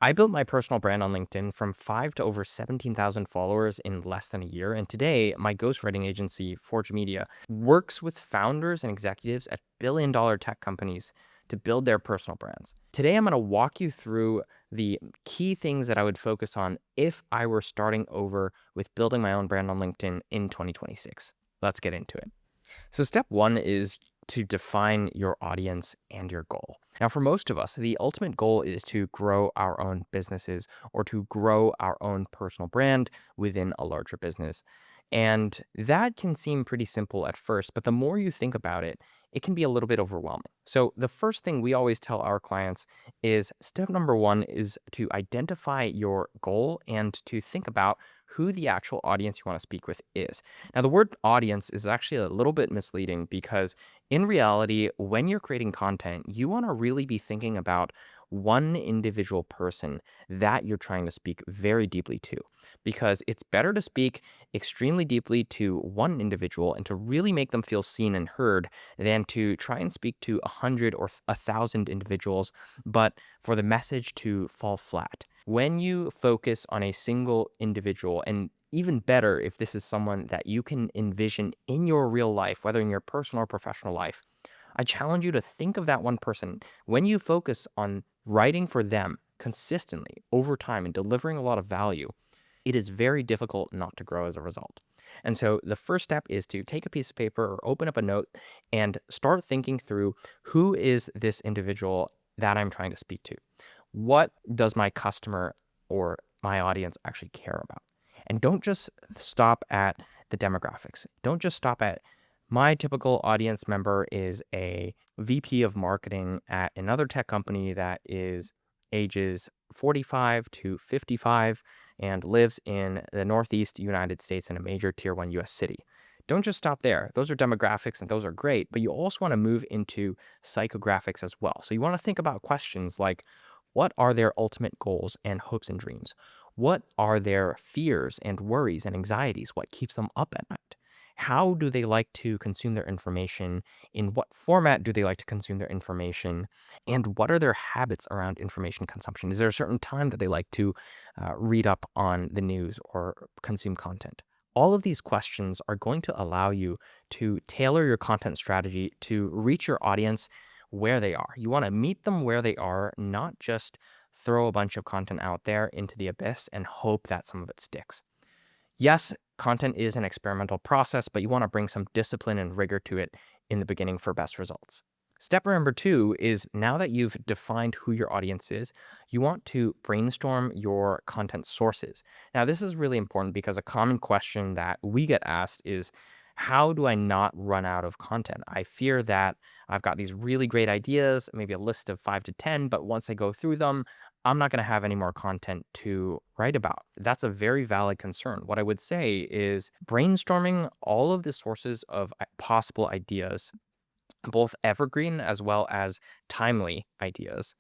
I built my personal brand on LinkedIn from 5 to over 17,000 followers in less than a year. And today, my ghostwriting agency, Forge Media, works with founders and executives at billion-dollar tech companies to build their personal brands. Today, I'm going to walk you through the key things that I would focus on if I were starting over with building my own brand on LinkedIn in 2026. Let's get into it. So step one is to define your audience and your goal. Now, for most of us, the ultimate goal is to grow our own businesses or to grow our own personal brand within a larger business. And that can seem pretty simple at first, but the more you think about it, it can be a little bit overwhelming. So the first thing we always tell our clients is step number one is to identify your goal and to think about who the actual audience you want to speak with is. Now, the word audience is actually a little bit misleading because in reality, when you're creating content, you want to really be thinking about one individual person that you're trying to speak very deeply to, because it's better to speak extremely deeply to one individual and to really make them feel seen and heard than to try and speak to 100 or 1,000 individuals, but for the message to fall flat. When you focus on a single individual, and even better if this is someone that you can envision in your real life, whether in your personal or professional life, I challenge you to think of that one person. When you focus on writing for them consistently over time and delivering a lot of value, it is very difficult not to grow as a result. And so the first step is to take a piece of paper or open up a note and start thinking through, who is this individual that I'm trying to speak to? What does my customer or my audience actually care about? And don't just stop at the demographics. Don't just stop at my typical audience member is a VP of marketing at another tech company that is ages 45 to 55 and lives in the Northeast United States in a major tier 1 US city. Don't just stop there. Those are demographics and those are great, but you also want to move into psychographics as well. So you want to think about questions like, what are their ultimate goals and hopes and dreams? What are their fears and worries and anxieties? What keeps them up at night? How do they like to consume their information? In what format do they like to consume their information? And what are their habits around information consumption? Is there a certain time that they like to read up on the news or consume content? All of these questions are going to allow you to tailor your content strategy to reach your audience where they are. You want to meet them where they are, not just throw a bunch of content out there into the abyss and hope that some of it sticks. Yes, content is an experimental process, but you want to bring some discipline and rigor to it in the beginning for best results. Step number two is, now that you've defined who your audience is, you want to brainstorm your content sources. Now, this is really important because a common question that we get asked is, how do I not run out of content? I fear that I've got these really great ideas, maybe a list of 5 to 10, but once I go through them, I'm not going to have any more content to write about. That's a very valid concern. What I would say is brainstorming all of the sources of possible ideas, both evergreen as well as timely ideas,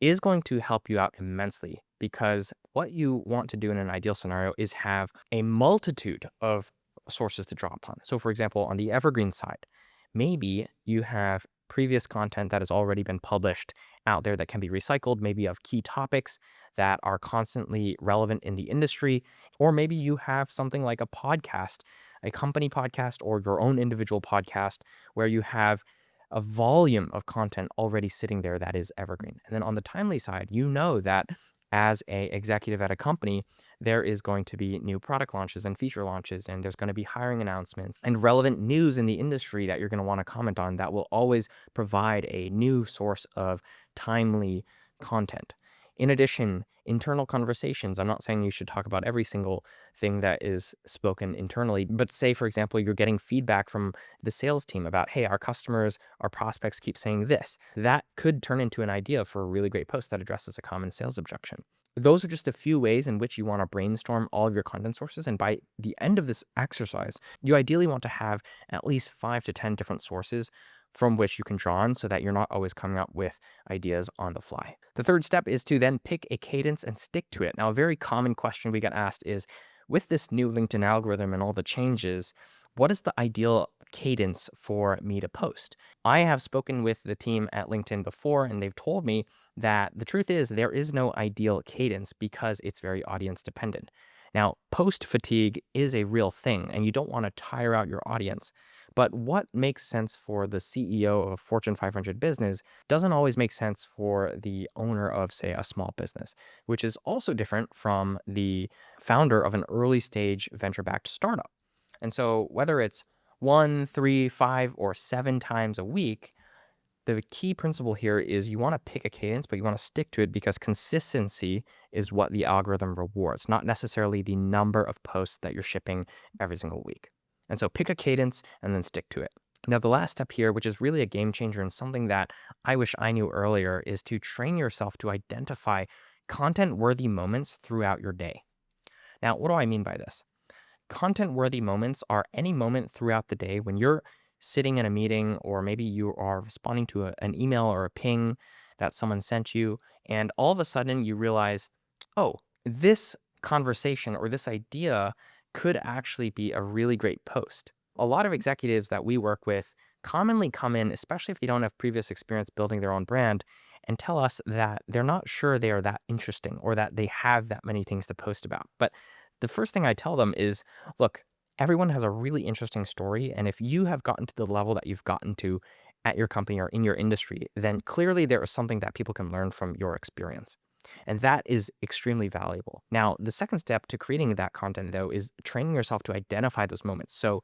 is going to help you out immensely, because what you want to do in an ideal scenario is have a multitude of sources to draw upon. So for example, on the evergreen side, maybe you have previous content that has already been published out there that can be recycled, maybe of key topics that are constantly relevant in the industry. Or maybe you have something like a podcast, a company podcast, or your own individual podcast where you have a volume of content already sitting there that is evergreen. And then on the timely side, you know that as a executive at a company, there is going to be new product launches and feature launches, and there's going to be hiring announcements and relevant news in the industry that you're going to want to comment on that will always provide a new source of timely content. In addition, internal conversations. I'm not saying you should talk about every single thing that is spoken internally, but say, for example, you're getting feedback from the sales team about, hey, our customers, our prospects keep saying this. That could turn into an idea for a really great post that addresses a common sales objection. Those are just a few ways in which you want to brainstorm all of your content sources. And by the end of this exercise, you ideally want to have at least 5 to 10 different sources from which you can draw on so that you're not always coming up with ideas on the fly. The third step is to then pick a cadence and stick to it. Now, a very common question we get asked is, with this new LinkedIn algorithm and all the changes, what is the ideal cadence for me to post. I have spoken with the team at LinkedIn before, and they've told me that the truth is there is no ideal cadence because it's very audience dependent. Now, post fatigue is a real thing, and you don't want to tire out your audience. But what makes sense for the CEO of a Fortune 500 business doesn't always make sense for the owner of, say, a small business, which is also different from the founder of an early stage venture backed startup. And so, whether it's 1, 3, 5, or 7 times a week, the key principle here is you want to pick a cadence, but you want to stick to it because consistency is what the algorithm rewards, not necessarily the number of posts that you're shipping every single week. And so pick a cadence and then stick to it. Now, the last step here, which is really a game changer and something that I wish I knew earlier, is to train yourself to identify content-worthy moments throughout your day. Now, what do I mean by this? Content-worthy moments are any moment throughout the day when you're sitting in a meeting, or maybe you are responding to an email or a ping that someone sent you, and all of a sudden you realize, oh, this conversation or this idea could actually be a really great post. A lot of executives that we work with commonly come in, especially if they don't have previous experience building their own brand, and tell us that they're not sure they are that interesting or that they have that many things to post about. But the first thing I tell them is, look, everyone has a really interesting story. And if you have gotten to the level that you've gotten to at your company or in your industry, then clearly there is something that people can learn from your experience. And that is extremely valuable. Now, the second step to creating that content, though, is training yourself to identify those moments. So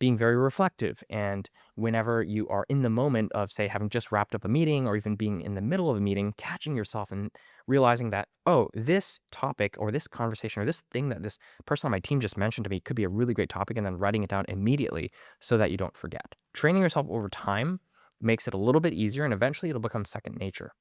being very reflective. And whenever you are in the moment of, say, having just wrapped up a meeting or even being in the middle of a meeting, catching yourself and realizing that, oh, this topic or this conversation or this thing that this person on my team just mentioned to me could be a really great topic, and then writing it down immediately so that you don't forget. Training yourself over time makes it a little bit easier, and eventually it'll become second nature.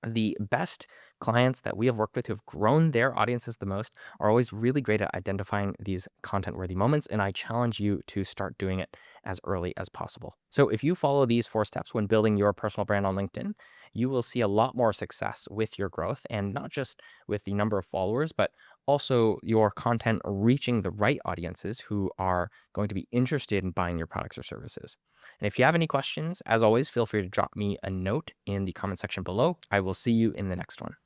The best clients that we have worked with who have grown their audiences the most are always really great at identifying these content-worthy moments, and I challenge you to start doing it as early as possible. So if you follow these 4 steps when building your personal brand on LinkedIn, you will see a lot more success with your growth, and not just with the number of followers, but also your content reaching the right audiences who are going to be interested in buying your products or services. And if you have any questions, as always, feel free to drop me a note in the comment section below. I will see you in the next one.